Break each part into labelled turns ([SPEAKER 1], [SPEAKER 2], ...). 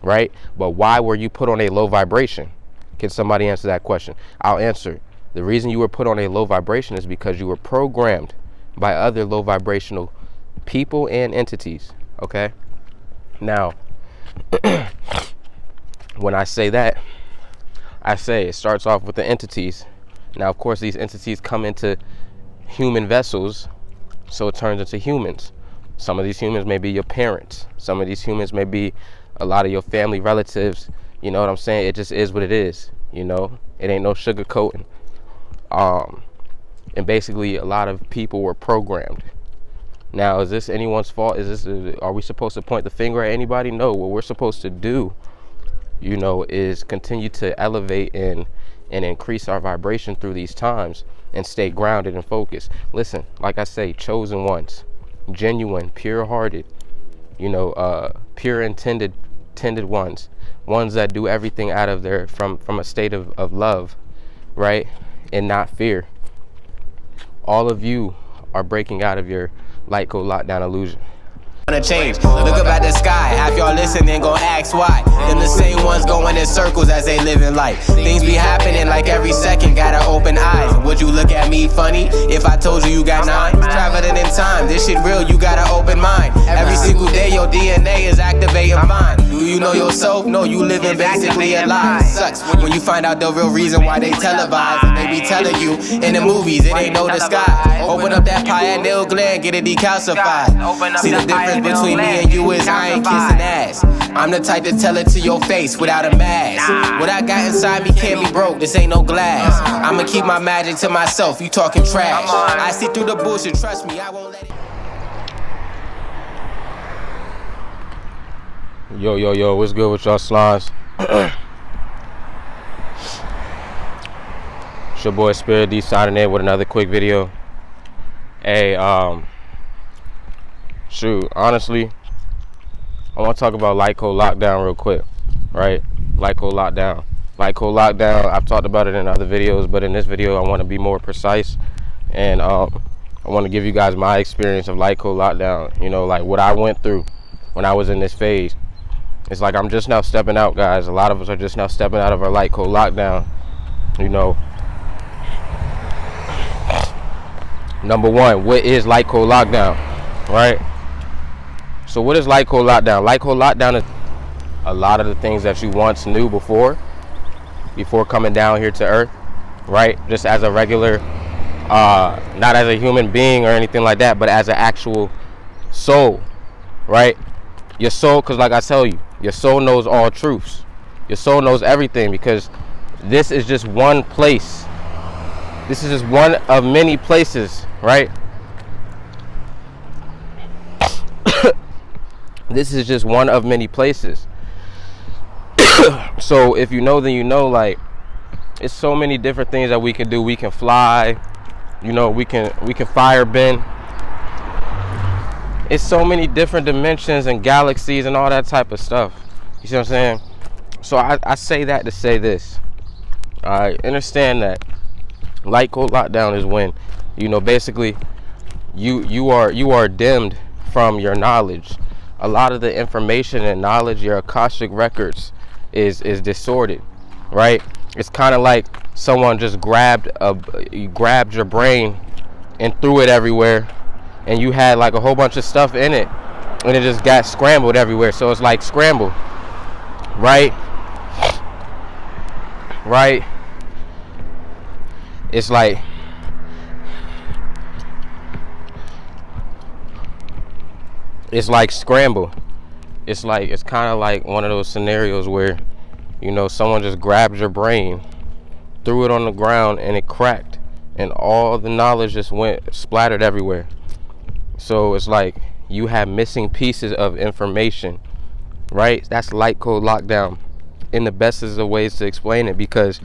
[SPEAKER 1] right? But why were you put on a low vibration? Can somebody answer that question? I'll answer. The reason you were put on a low vibration is because you were programmed by other low vibrational people and entities, okay? Now, when I say that, I say it starts off with the entities. Now, of course, these entities come into human vessels, so it turns into humans. Some of these humans may be your parents. Some of these humans may be a lot of your family relatives. You know what I'm saying? It just is what it is, you know? It ain't no sugarcoating. And basically, a lot of people were programmed. Now, is this anyone's fault? Are we supposed to point the finger at anybody? No. What we're supposed to do, you know, is continue to elevate and increase our vibration through these times and stay grounded and focused. Listen, like I say, chosen ones, genuine, pure-hearted, you know, pure intended ones that do everything out of their from a state of love, right, and not fear. All of you are breaking out of your light code lockdown illusion.
[SPEAKER 2] Change. Look up at the sky. Half y'all listening gon' ask why. Them the same ones going in circles as they live in life. Things be happening like every second. Gotta open eyes. Would you look at me funny if I told you got 9? Traveling in time. This shit real. You gotta open mind. Every single day your DNA is activating fine. Do you know yourself? No, you living basically a lie. Sucks when you find out the real reason why they televise. They be telling you in the movies it ain't no disguise. Open up that pineal gland, get it decalcified. See the difference between me and you is I ain't kissing ass. I'm the type to tell it to your face without a mask. What I got inside me can't be broke, this ain't no glass. I'ma keep my magic to myself, you talking trash. I see through the bullshit, trust me, I won't let it.
[SPEAKER 1] Yo, what's good with y'all slimes? It's your boy SkrillaD signing in with another quick video. Hey, shoot, honestly, I want to talk about light code lockdown real quick, right? Light code lockdown. Light code lockdown, I've talked about it in other videos, but in this video, I want to be more precise. And I want to give you guys my experience of light code lockdown. You know, like what I went through when I was in this phase. It's like I'm just now stepping out, guys. A lot of us are just now stepping out of our light code lockdown. You know, number one, what is light code lockdown, right? So what is light code lockdown? Light code lockdown is a lot of the things that you once knew before coming down here to earth, right? Just as a regular, not as a human being or anything like that, but as an actual soul, right? Your soul, because like I tell you, your soul knows all truths. Your soul knows everything, because this is just one place. This is just one of many places, right? This is just one of many places. So if you know, then you know, like, it's so many different things that we can do. We can fly, you know, we can fire bend. It's so many different dimensions and galaxies and all that type of stuff. You see what I'm saying? So I say that to say this. I understand that light code lockdown is when, you know, basically you are dimmed from your knowledge. A lot of the information and knowledge, your Akashic records, is distorted, right? It's kind of like someone just grabbed your brain and threw it everywhere, and you had like a whole bunch of stuff in it, and it just got scrambled everywhere. So it's like scrambled, right? It's like scramble. It's kind of like one of those scenarios where, you know, someone just grabbed your brain, threw it on the ground, and it cracked, and all the knowledge just went splattered everywhere. So it's like you have missing pieces of information, right? That's light code lockdown in the best of the ways to explain it, because,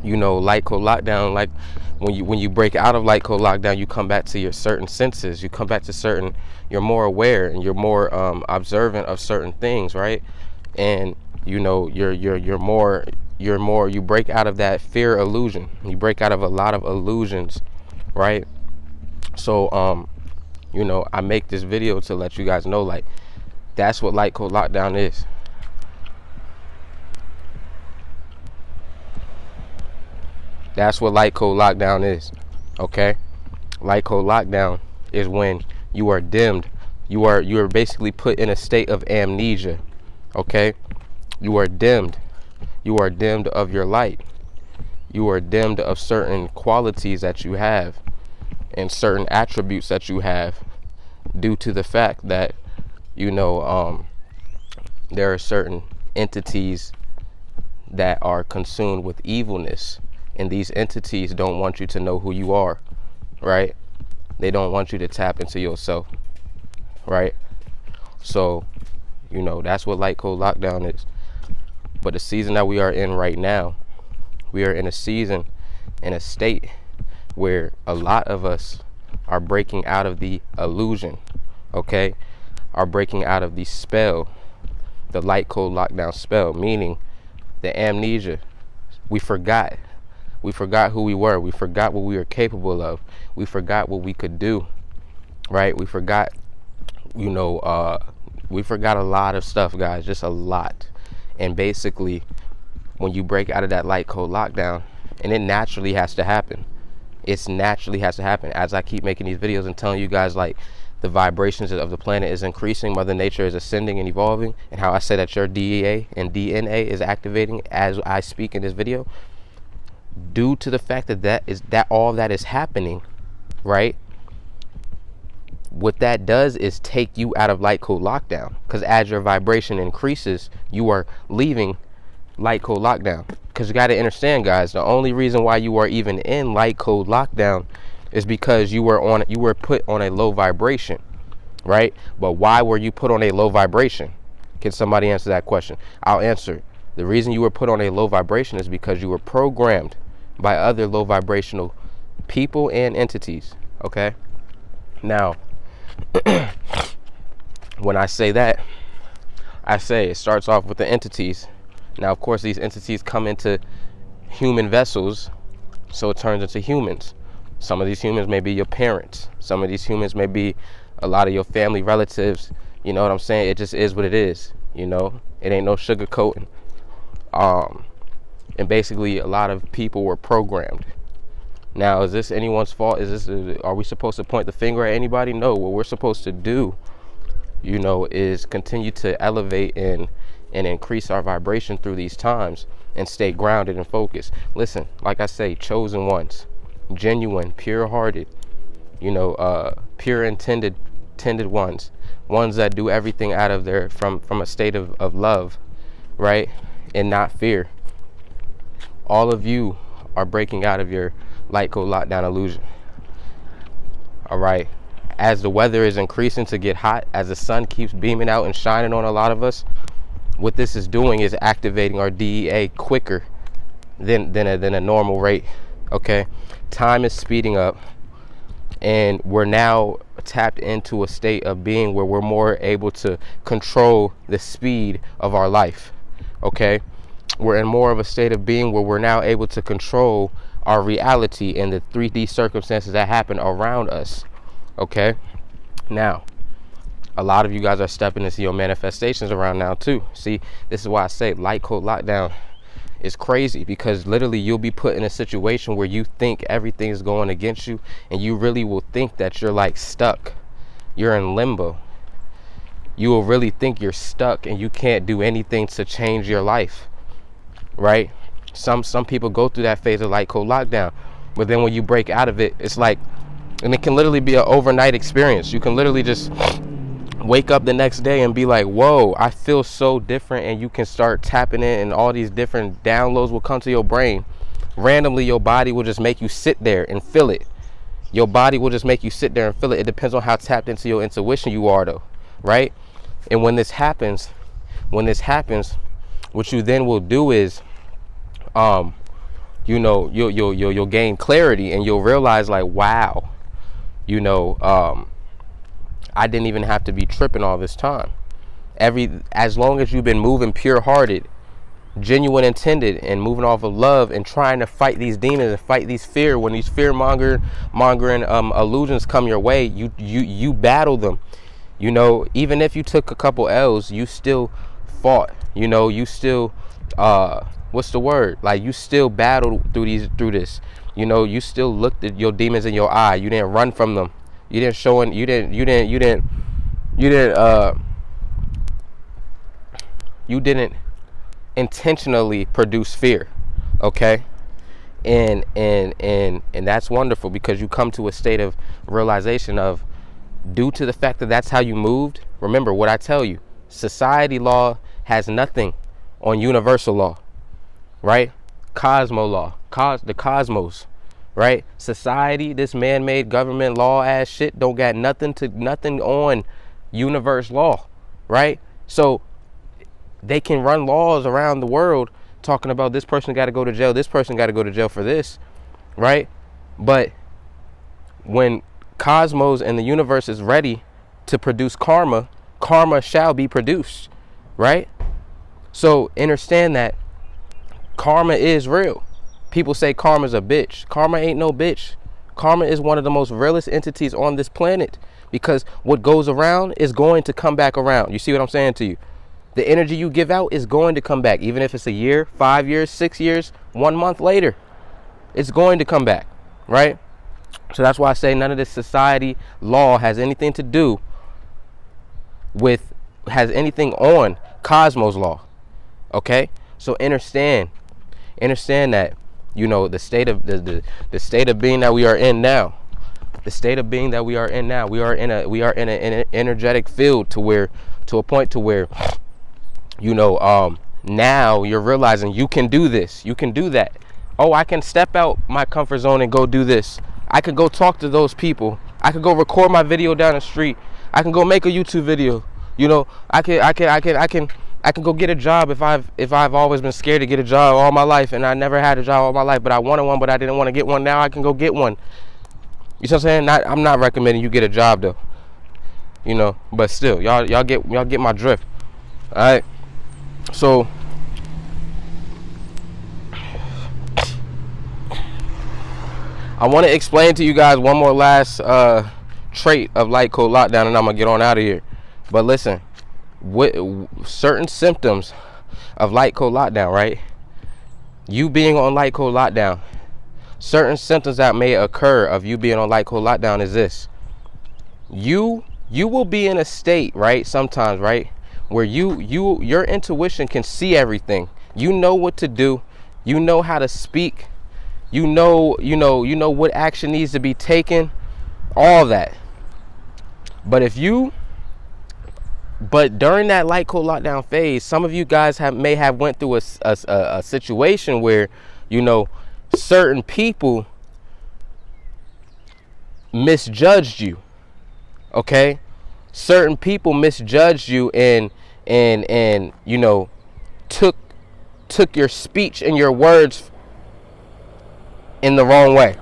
[SPEAKER 1] you know, light code lockdown, like when you break out of light code lockdown, you come back to your certain senses. You come back to certain, you're more aware and you're more observant of certain things, right? And you know, you're more, you break out of that fear illusion. You break out of a lot of illusions, right? So you know, I make this video to let you guys know, like, that's what light code lockdown is. That's what light code lockdown is. Okay? Light code lockdown is when you are dimmed. You are basically put in a state of amnesia. Okay? You are dimmed. You are dimmed of your light. You are dimmed of certain qualities that you have and certain attributes that you have due to the fact that, there are certain entities that are consumed with evilness, and these entities don't want you to know who you are, right? They don't want you to tap into yourself, right? So, that's what light code lockdown is. But the season that we are in right now, we are in a season, in a state where a lot of us are breaking out of the illusion, okay? Are breaking out of the spell, the light code lockdown spell, meaning the amnesia. We forgot who we were. We forgot what we were capable of. We forgot what we could do, right? We forgot, we forgot a lot of stuff, guys, just a lot. And basically, when you break out of that light code lockdown, and it naturally has to happen. It naturally has to happen. As I keep making these videos and telling you guys, like, the vibrations of the planet is increasing, Mother Nature is ascending and evolving, and how I say that your DEA and DNA is activating as I speak in this video, due to the fact that all that is happening, right? What that does is take you out of light code lockdown, because as your vibration increases, you are leaving light code lockdown. Because you got to understand, guys, the only reason why you are even in light code lockdown is because you were put on a low vibration, right? But why were you put on a low vibration? Can somebody answer that question? I'll answer. The reason you were put on a low vibration is because you were programmed by other low vibrational people and entities, okay? Now, when I say that, I say it starts off with the entities. Now, of course, these entities come into human vessels, so it turns into humans. Some of these humans may be your parents. Some of these humans may be a lot of your family relatives. You know what I'm saying? It just is what it is. It ain't no sugarcoating. And basically, a lot of people were programmed. Now, is this anyone's fault? Are we supposed to point the finger at anybody? No. What we're supposed to do, is continue to elevate and increase our vibration through these times and stay grounded and focused. Listen, like I say, chosen ones, genuine, pure-hearted, pure intended ones that do everything out of their from a state of love, right, and not fear. All of you are breaking out of your light code lockdown illusion. All right. As the weather is increasing to get hot, as the sun keeps beaming out and shining on a lot of us, what this is doing is activating our DEA quicker than a normal rate. Okay, time is speeding up, and we're now tapped into a state of being where we're more able to control the speed of our life. Okay, we're in more of a state of being where we're now able to control our reality and the 3D circumstances that happen around us. Okay, now a lot of you guys are stepping into your manifestations around now too. See, this is why I say light code lockdown is crazy, because literally you'll be put in a situation where you think everything is going against you, and you really will think that you're like stuck. You're in limbo. You will really think you're stuck and you can't do anything to change your life, right? Some people go through that phase of light code lockdown, but then when you break out of it, it's like, and it can literally be an overnight experience. You can literally just wake up the next day and be like, whoa, I feel so different, and you can start tapping in, and all these different downloads will come to your brain. Randomly, your body will just make you sit there and feel it. Your body will just make you sit there and feel it. It depends on how tapped into your intuition you are, though, right? And when this happens, what you then will do is, you'll gain clarity, and you'll realize, like, wow, I didn't even have to be tripping all this time. As long as you've been moving pure-hearted, genuine intended, and moving off of love, and trying to fight these demons and fight these fear, when these fear-mongering illusions come your way, you battle them. Even if you took a couple L's, you still fought. You still what's the word? Like, you still battled through this. You know, you still looked at your demons in your eye. You didn't run from them. You didn't show you didn't intentionally produce fear. Okay? And that's wonderful, because you come to a state of realization of, due to the fact that that's how you moved. Remember what I tell you, society law has nothing on universal law, right? Cosmo law, the cosmos, right? Society, this man-made government law ass shit don't got nothing on universe law, right? So they can run laws around the world talking about this person got to go to jail, this person got to go to jail for this, right? But when cosmos and the universe is ready to produce karma, karma shall be produced, right? So understand that karma is real. People say karma's a bitch. Karma ain't no bitch. Karma is one of the most realest entities on this planet, because what goes around is going to come back around. You see what I'm saying to you? The energy you give out is going to come back, even if it's a year, 5 years, 6 years, 1 month later. It's going to come back, right? So that's why I say none of this society law has anything to do with, has anything on cosmos law. Okay? So understand that, you know, the state of the state of being that we are in now. The state of being that we are in now. We are in an energetic field to a point to where, you know, now you're realizing you can do this, you can do that. Oh, I can step out my comfort zone and go do this. I could go talk to those people. I could go record my video down the street. I can go make a YouTube video. You know, I can go get a job if I've always been scared to get a job all my life, and I never had a job all my life, but I wanted one, but I didn't want to get one. Now I can go get one. You see what I'm saying? I'm not recommending you get a job though. You know, but still, y'all get my drift. All right. So I want to explain to you guys one more last trait of light code lockdown, and I'm gonna get on out of here. But listen, with certain symptoms of light code lockdown, right? You being on light code lockdown, certain symptoms that may occur of you being on light code lockdown is this: you will be in a state, right? Sometimes, right, where your intuition can see everything. You know what to do. You know how to speak. You know what action needs to be taken, all that. But during that light code lockdown phase, some of you guys may have went through a situation where, you know, certain people misjudged you. Okay? Certain people misjudged you and you know, took your speech and your words in the wrong way.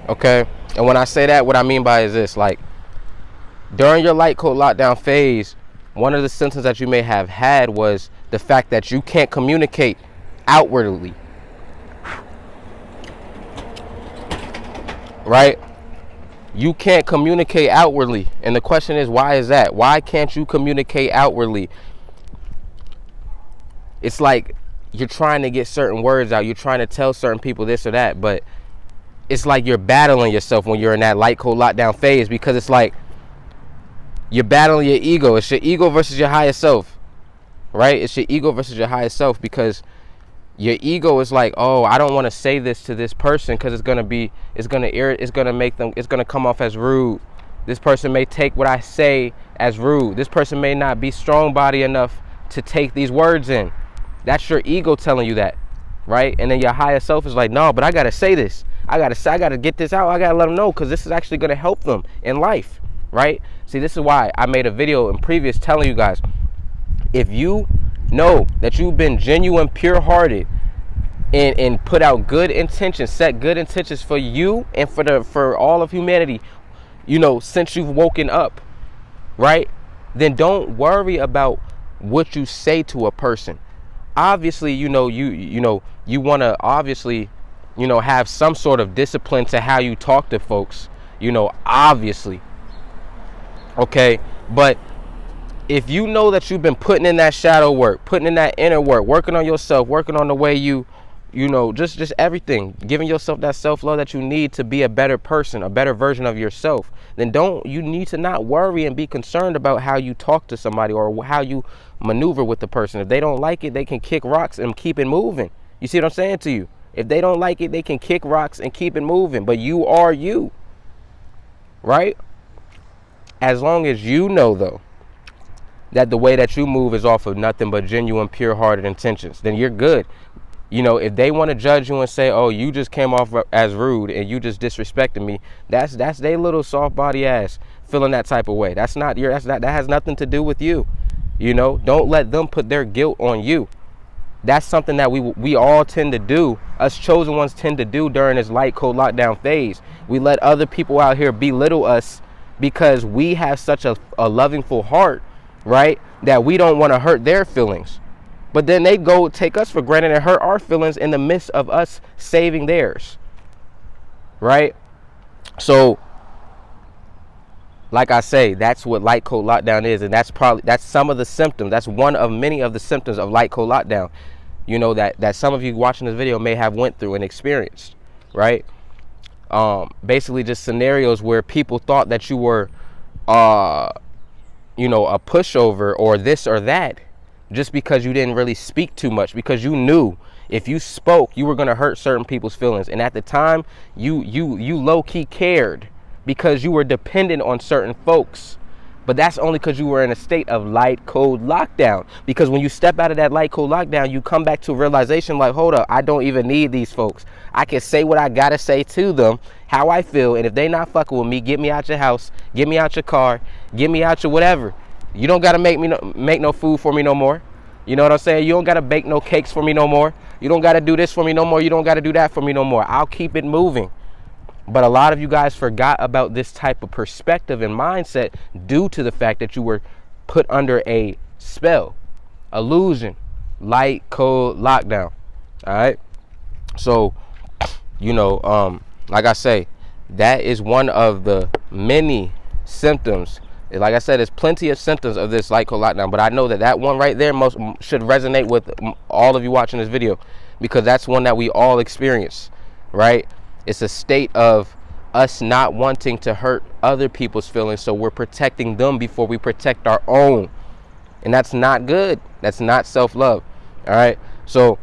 [SPEAKER 1] Okay? And when I say that, what I mean by is this: like, during your light code lockdown phase, one of the symptoms that you may have had was the fact that you can't communicate outwardly. Right? You can't communicate outwardly. And the question is, why is that? Why can't you communicate outwardly? It's like you're trying to get certain words out. You're trying to tell certain people this or that, but it's like you're battling yourself when you're in that light code lockdown phase, because it's like you're battling your ego. It's your ego versus your higher self, right? It's your ego versus your higher self, because your ego is like, oh, I don't want to say this to this person because it's gonna come off as rude. This person may take what I say as rude. This person may not be strong body enough to take these words in. That's your ego telling you that, right? And then your higher self is like, no, but I gotta say this. I gotta get this out. I gotta let them know, because this is actually gonna help them in life, right? See, this is why I made a video in previous telling you guys, if you know that you've been genuine, pure-hearted, and put out good intentions, set good intentions for you and for all of humanity, you know, since you've woken up, right? Then don't worry about what you say to a person. Obviously, you want to obviously, have some sort of discipline to how you talk to folks, obviously. Okay, but if you know that you've been putting in that shadow work, putting in that inner work, working on yourself, working on the way you know, just everything, giving yourself that self-love that you need to be a better person, a better version of yourself, then you need to not worry and be concerned about how you talk to somebody or how you maneuver with the person. If they don't like it, they can kick rocks and keep it moving. You see what I'm saying to you? If they don't like it, they can kick rocks and keep it moving. But you are you, right? As long as you know, though, that the way that you move is off of nothing but genuine, pure-hearted intentions, then you're good. You know, if they want to judge you and say, oh, you just came off as rude and you just disrespected me, that's their little soft body ass feeling that type of way. That has nothing to do with you. You know, don't let them put their guilt on you. That's something that we all tend to do. Us chosen ones tend to do during this light code lockdown phase. We let other people out here belittle us because we have such a lovingful heart, right, that we don't want to hurt their feelings. But then they go take us for granted and hurt our feelings in the midst of us saving theirs, right? So, like I say, that's what light code lockdown is, and that's some of the symptoms. That's one of many of the symptoms of light code lockdown. You know, that some of you watching this video may have went through and experienced, right? Basically, just scenarios where people thought that you were, you know, a pushover or this or that, just because you didn't really speak too much, because you knew if you spoke, you were going to hurt certain people's feelings. And at the time, you low-key cared because you were dependent on certain folks. But that's only because you were in a state of light code lockdown. Because when you step out of that light code lockdown, you come back to a realization like, hold up, I don't even need these folks. I can say what I got to say to them, how I feel. And if they not fucking with me, get me out your house, get me out your car, get me out your whatever. You don't got to make no food for me no more. You know what I'm saying? You don't got to bake no cakes for me no more. You don't got to do this for me no more. You don't got to do that for me no more. I'll keep it moving. But a lot of you guys forgot about this type of perspective and mindset due to the fact that you were put under a spell, illusion, light code lockdown. All right. So, you know, like I say, that is one of the many symptoms. Like I said, there's plenty of symptoms of this light code lockdown, but I know that one right there should resonate with all of you watching this video, because that's one that we all experience, right? It's a state of us not wanting to hurt other people's feelings, so we're protecting them before we protect our own, and that's not good. That's not self-love. All right. So,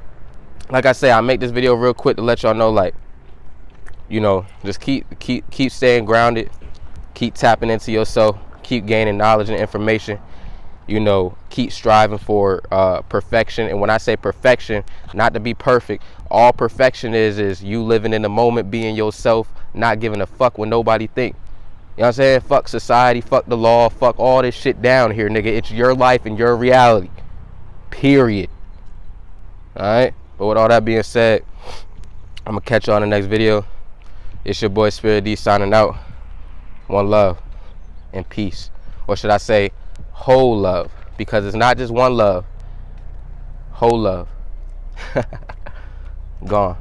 [SPEAKER 1] like I say, I make this video real quick to let y'all know, like, you know, just keep staying grounded, keep tapping into yourself. Keep gaining knowledge and information, you know, keep striving for perfection. And when I say perfection, not to be perfect, all perfection is you living in the moment, being yourself, not giving a fuck what nobody think. You know what I'm saying? Fuck society, fuck the law, fuck all this shit down here, nigga. It's your life and your reality, period. All right. But with all that being said, I'm gonna catch you on the next video. It's your boy SkrillaD signing out. One love and peace, or should I say whole love, because it's not just one love. Whole love. Gone.